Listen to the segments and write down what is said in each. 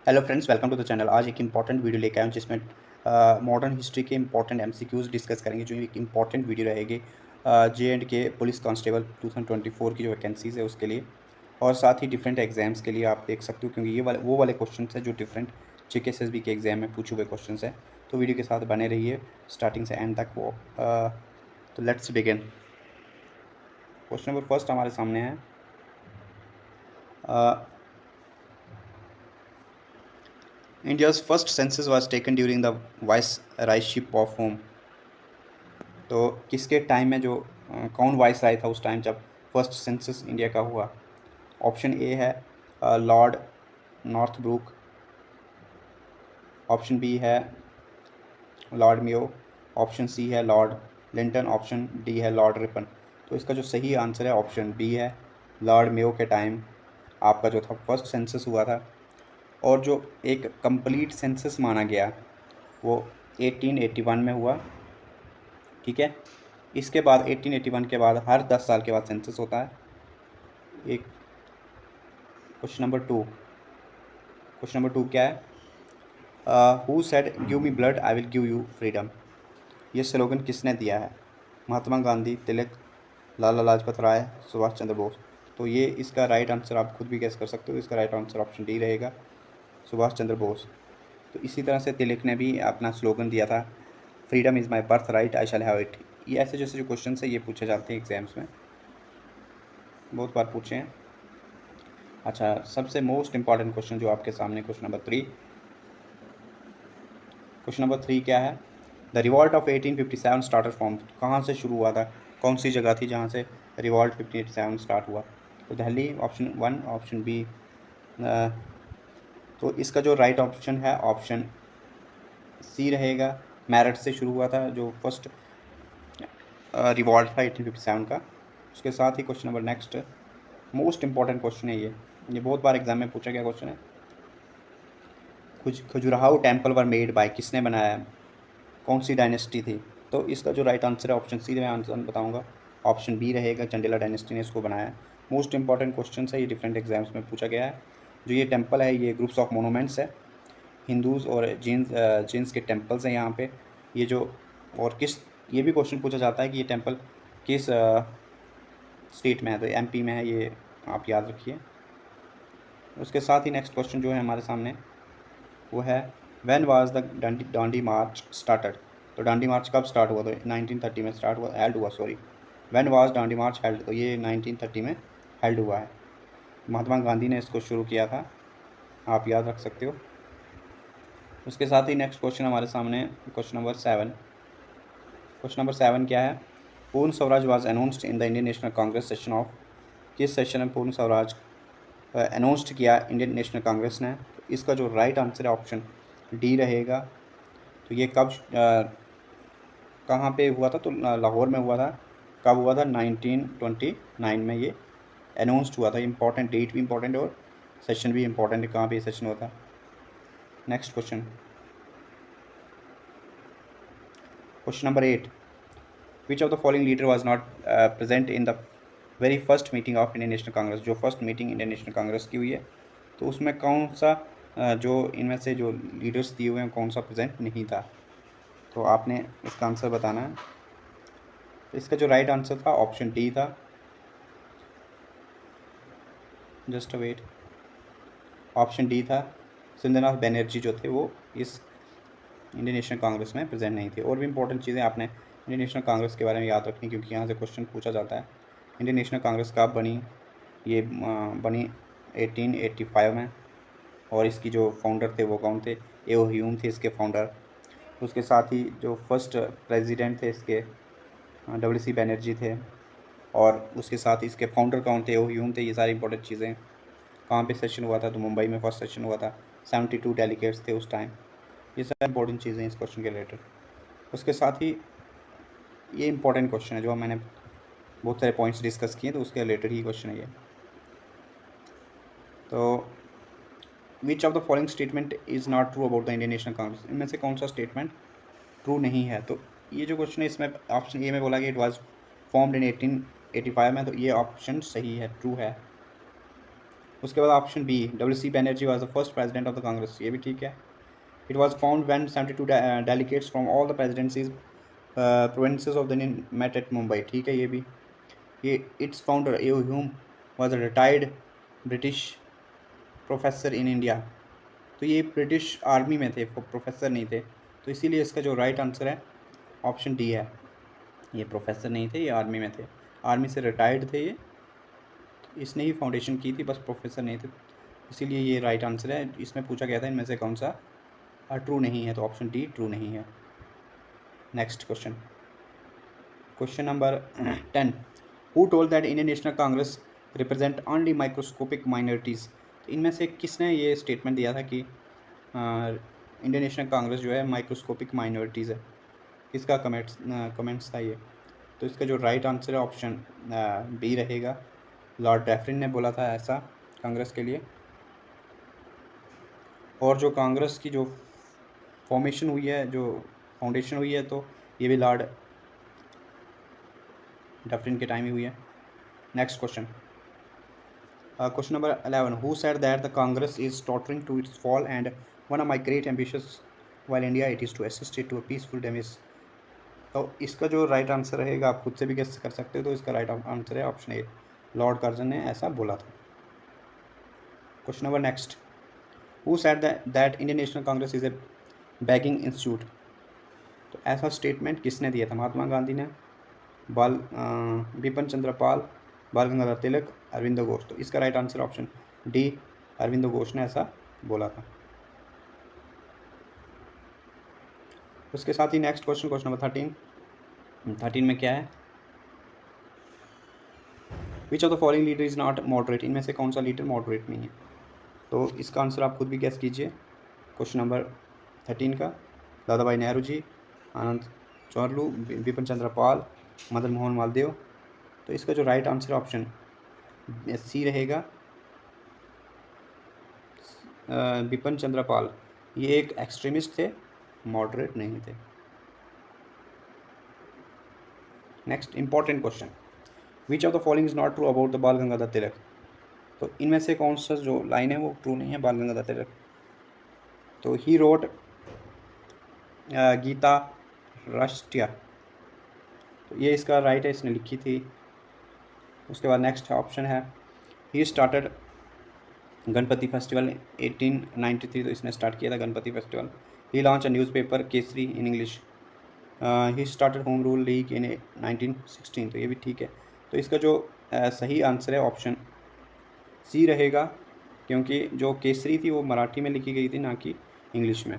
Hello friends, welcome to the channel. आज एक important video लेकर आया हूँ जिसमें मॉडर्न हिस्ट्री के इंपॉर्टेंट एमसीक्यूज डिस्कस करेंगे। जो एक इंपॉर्टेंट वीडियो रहेगी जे.एंड.के पुलिस कांस्टेबल 2024 की जो वैकेंसीज़ है उसके लिए, और साथ ही डिफरेंट एग्जाम्स के लिए आप देख सकते हो, क्योंकि ये वाले वो वाले क्वेश्चन है जो डिफरेंट जेके-एसएसबी के एग्जाम में पूछे हुए क्वेश्चन है। तो वीडियो के साथ बने रहिए स्टार्टिंग से एंड तक। वो तो let's begin. Question number first हमारे सामने है, India's first census was taken during the viceroyship of Hume. तो किसके टाइम में जो कौन वाइसराय था उस टाइम जब फर्स्ट सेंसस इंडिया का हुआ? ऑप्शन ए है लॉर्ड नॉर्थब्रूक, ऑप्शन बी है लॉर्ड मेयो, ऑप्शन सी है लॉर्ड लिंटन, ऑप्शन डी है लॉर्ड रिपन। तो इसका जो सही आंसर है ऑप्शन बी है, लॉर्ड मेयो के टाइम आपका जो था फर्स्ट सेंसस हुआ था। और जो एक कंप्लीट सेंसस माना गया वो 1881 में हुआ, ठीक है। इसके बाद 1881 के बाद हर 10 साल के बाद सेंसस होता है। एक क्वेश्चन नंबर टू क्या है? Who said give me blood I will give you freedom. ये स्लोगन किसने दिया है? महात्मा गांधी, तिलक, लाला लाजपत राय, सुभाष चंद्र बोस। तो ये इसका राइट आंसर आप खुद भी गेस कर सकते हो। इसका राइट आंसर ऑप्शन डी रहेगा, सुभाष चंद्र बोस। तो इसी तरह से तिलक ने भी अपना स्लोगन दिया था, freedom is my birth right I shall have it. ये ऐसे जैसे जो क्वेश्चन है ये पूछे जाते हैं एग्जाम्स में, बहुत बार पूछे हैं। अच्छा, सबसे मोस्ट इंपॉर्टेंट क्वेश्चन जो आपके सामने, क्वेश्चन नंबर थ्री क्या है? The revolt of 1857 starter from. कहाँ से शुरू हुआ था? कौन सी जगह थी जहाँ से रिवॉल्ट 1587 स्टार्ट हुआ? तो Delhi, option one, option B. तो इसका जो राइट ऑप्शन है ऑप्शन सी रहेगा, मेरठ से शुरू हुआ था जो फर्स्ट रिवॉल्ट था 1857 का। उसके साथ ही question number next, most important question है ये बहुत बार एग्जाम में पूछा गया क्वेश्चन है। Khajuraho temple were made by, किसने बनाया? कौन सी डायनेस्टी थी? तो इसका जो राइट आंसर है ऑप्शन सी मैं आंसर बताऊंगा, ऑप्शन बी रहेगा, चंडेला डायनेस्टी ने इसको बनाया। मोस्ट इंपॉर्टेंट क्वेश्चन है, ये डिफरेंट एग्जाम्स में पूछा गया है। जो ये टेम्पल है ये ग्रुप्स ऑफ मोनूमेंट्स है, हिंदूज़ और जीन्स के टेम्पल्स हैं यहाँ पे। ये जो और किस, ये भी क्वेश्चन पूछा जाता है कि ये टेम्पल किस स्टेट में है? तो एमपी में है, ये आप याद रखिए। उसके साथ ही नेक्स्ट क्वेश्चन जो है हमारे सामने वो है, when was the Dandi March started. तो डांडी मार्च कब स्टार्ट हुआ? तो 1930 में स्टार्ट हुआ, हेल्ड हुआ, sorry. When was Dandi March held? तो ये 1930 में हेल्ड हुआ है। महात्मा गांधी ने इसको शुरू किया था, आप याद रख सकते हो। उसके साथ ही नेक्स्ट क्वेश्चन हमारे सामने क्वेश्चन नंबर सेवन क्या है? पूर्ण Swaraj was announced in the Indian National Congress session of. किस सेशन में पूर्ण स्वराज अनाउंस्ड किया इंडियन नेशनल कांग्रेस ने? तो इसका जो राइट आंसर है ऑप्शन डी रहेगा। तो ये कब कहाँ पे हुआ था? तो लाहौर में हुआ था। कब हुआ था? 1929 में ये अनाउंस्ड हुआ था। इंपॉर्टेंट डेट भी इंपॉर्टेंट है और सेशन भी इंपॉर्टेंट है, कहाँ पे सेशन हुआ था। Next question number 8, which of the following leader was not present in the very first meeting of Indian National Congress. जो first meeting Indian National Congress की हुई है तो उसमें कौन सा जो इनमें से जो लीडर्स दिए हुए हैं कौन सा प्रेजेंट नहीं था? तो आपने इसका आंसर बताना है। इसका जो राइट आंसर था ऑप्शन डी था, जस्ट वेट, ऑप्शन डी था। सुंदरनाथ बनर्जी जो थे वो इस इंडियन नेशनल कांग्रेस में प्रेजेंट नहीं थे। और भी इंपॉर्टेंट चीज़ें आपने इंडियन नेशनल कांग्रेस के बारे में याद रखनी, क्योंकि यहाँ से क्वेश्चन पूछा जाता है। इंडियन नेशनल कांग्रेस कब बनी? ये बनी 1885 में। और इसकी जो फाउंडर थे वो कौन थे? एओ ह्यूम थे इसके फाउंडर। उसके साथ ही जो फर्स्ट प्रेसिडेंट थे इसके डब्ल्यू.सी. बनर्जी थे। और उसके साथ ही इसके फाउंडर कौन थे? एओ ह्यूम थे। ये सारी इंपॉर्टेंट चीज़ें। कहाँ पे सेशन हुआ था? तो मुंबई में फर्स्ट सेशन हुआ था, 72 डेलीगेट्स थे उस टाइम। ये सब इंपॉर्टेंट चीज़ें हैं इस क्वेश्चन के रिलेटेड। उसके साथ ही ये इंपॉर्टेंट क्वेश्चन है जो मैंने बहुत सारे पॉइंट्स डिस्कस किए, तो उसके रिलेटेड ही क्वेश्चन है ये। तो विच of the following statement is not true about the Indian National Congress. इनमें से कौन सा स्टेटमेंट ट्रू नहीं है? तो ये जो क्वेश्चन है इसमें ऑप्शन ए में बोला कि इट वाज फॉर्म्ड इन 1885 में, तो ये ऑप्शन सही है, ट्रू है। उसके बाद option B, WC Banerjee was the first president of the Congress, ये भी ठीक है। It was founded when 72 delegates from all the presidencies provinces of the Indian met at Mumbai, ठीक है ये भी। ये its founder A Hume was a retired British professor in India, तो ये ब्रिटिश आर्मी में थे, प्रोफेसर नहीं थे, तो इसीलिए इसका जो राइट आंसर है ऑप्शन डी है। ये प्रोफेसर नहीं थे, ये आर्मी में थे, आर्मी से रिटायर्ड थे ये, इसने ही फाउंडेशन की थी, बस प्रोफेसर नहीं थे, इसीलिए ये राइट आंसर है। इसमें पूछा गया था इनमें से कौन सा ट्रू नहीं है, तो ऑप्शन डी ट्रू नहीं है। Next question, question number 10, who told that Indian National Congress represent only microscopic minorities, तो इनमें से किसने ये स्टेटमेंट दिया था कि इंडियन नेशनल कांग्रेस जो है माइक्रोस्कोपिक माइनॉरिटीज़ है, किसका कमेंट्स था ये, तो इसका जो राइट आंसर है ऑप्शन बी रहेगा। लॉर्ड डैफरिन ने बोला था ऐसा कांग्रेस के लिए, और जो कांग्रेस की जो फॉर्मेशन हुई है, जो फाउंडेशन हुई है, तो ये भी लॉर्ड डैफरिन के टाइम ही हुई है। Next question, question number 11, who said that the Congress is tottering to its fall and one of my great ambitions while India it is to assist it to a peaceful demise, तो इसका जो right answer रहेगा, आप खुद से भी guess कर सकते हो, तो इसका राइट आंसर है ऑप्शन ए, लॉर्ड कर्जन ने ऐसा बोला था। Question number next, who said that Indian National Congress is a begging institute, तो ऐसा स्टेटमेंट किसने दिया था, महात्मा गांधी ने, बिपिन चंद्र पाल, बाल गंगाधर तिलक, अरविंदो घोष, तो इसका right answer option D, Aurobindo Ghosh ने ऐसा बोला था। उसके साथ ही नेक्स्ट क्वेश्चन, क्वेश्चन नंबर 13 में क्या है, विच of the following leader is not moderate, इनमें से कौन सा लीडर मॉडरेट नहीं है, तो इसका आंसर आप खुद भी गैस कीजिए। क्वेश्चन नंबर 13 का, दादा भाई नेहरू जी, आनंद चौरलू, बिपिन चंद्र पाल, मदन मोहन मालवीय, तो इसका जो राइट आंसर ऑप्शन सी रहेगा, बिपिन चंद्र पाल, ये एक एक्सट्रीमिस्ट थे, मॉडरेट नहीं थे। Next important question, which of the following is not true about the बाल गंगाधर तिलक, तो इनमें से कौन सा जो लाइन है वो ट्रू नहीं है बाल गंगाधर तिलक, तो ही रोट गीता राष्ट्रीय, तो ये इसका राइट है, इसने लिखी थी। उसके बाद नेक्स्ट ऑप्शन है, ही स्टार्टेड गणपति फेस्टिवल 1893, तो इसने स्टार्ट किया था Ganpati festival. He launch a newspaper Kesari in English, he started Home Rule League in 1916, तो ये भी ठीक है। तो इसका जो सही आंसर है ऑप्शन सी रहेगा, क्योंकि जो केसरी थी वो मराठी में लिखी गई थी, ना कि इंग्लिश में,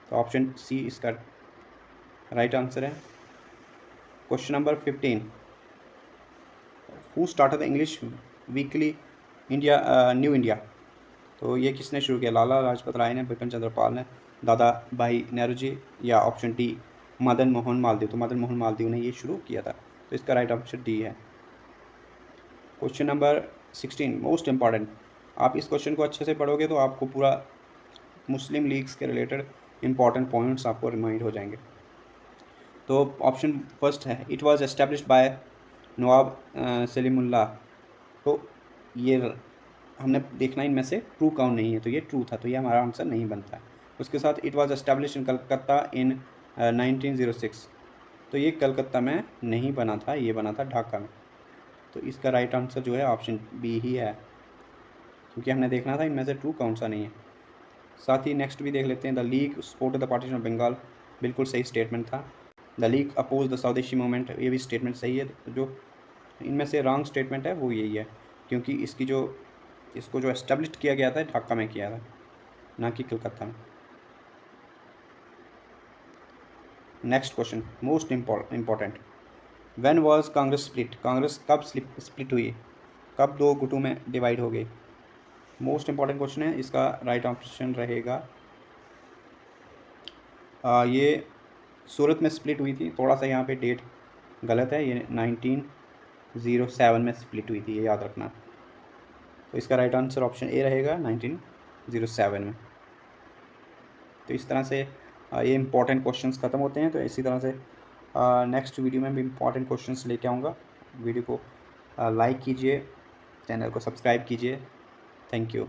तो ऑप्शन सी इसका राइट आंसर है। Question number 15, who started the English weekly India new India, तो ये किसने शुरू किया, लाला लाजपत राय ने, बिपिन चंद्र पाल ने, दादा भाई नेहरू जी, या ऑप्शन डी मदन मोहन मालवीय, तो मदन मोहन मालवीय ने ये शुरू किया था, तो इसका राइट ऑप्शन डी है। क्वेश्चन नंबर 16 मोस्ट इंपॉर्टेंट, आप इस क्वेश्चन को अच्छे से पढ़ोगे तो आपको पूरा मुस्लिम लीग्स के रिलेटेड इंपॉर्टेंट पॉइंट्स आपको रिमाइंड हो जाएंगे। तो ऑप्शन फर्स्ट है, इट वाज एस्टेब्लिश्ड बाय नवाब सलीमुल्लाह, तो ये हमने देखना इनमें से ट्रू काउंट नहीं है, तो ये ट्रू था, तो ये हमारा आंसर नहीं बनता है। उसके साथ it was establish in Calcutta in 1906, तो ये कलकत्ता में नहीं बना था, ये बना था ढाका में, तो इसका राइट आंसर जो है ऑप्शन बी ही है, क्योंकि हमने देखना था इनमें से ट्रू कौन सा नहीं है। साथ ही नेक्स्ट भी देख लेते हैं, the league supported the partition of Bengal, बिल्कुल सही स्टेटमेंट था। The league oppose the swadeshi movement, ये भी स्टेटमेंट सही है। तो जो इनमें से रॉन्ग स्टेटमेंट है वो यही है, क्योंकि इसको जो एस्टेब्लिश किया गया था ढाका में किया था, ना कि कलकत्ता में। Next question most important, when was Congress split, Congress कब स्प्लिट हुई, कब दो गुटों में डिवाइड हो गई, मोस्ट इंपॉर्टेंट क्वेश्चन है। इसका राइट ऑप्शन रहेगा ये सूरत में स्प्लिट हुई थी, थोड़ा सा यहाँ पे डेट गलत है, ये 1907 में स्प्लिट हुई थी, ये याद रखना। तो इसका राइट आंसर ऑप्शन ए रहेगा 1907 में। तो इस तरह से ये इंपॉर्टेंट क्वेश्चंस ख़त्म होते हैं। तो इसी तरह से नेक्स्ट वीडियो में भी इंपॉर्टेंट क्वेश्चंस लेके आऊँगा। वीडियो को लाइक कीजिए, चैनल को सब्सक्राइब कीजिए। Thank you.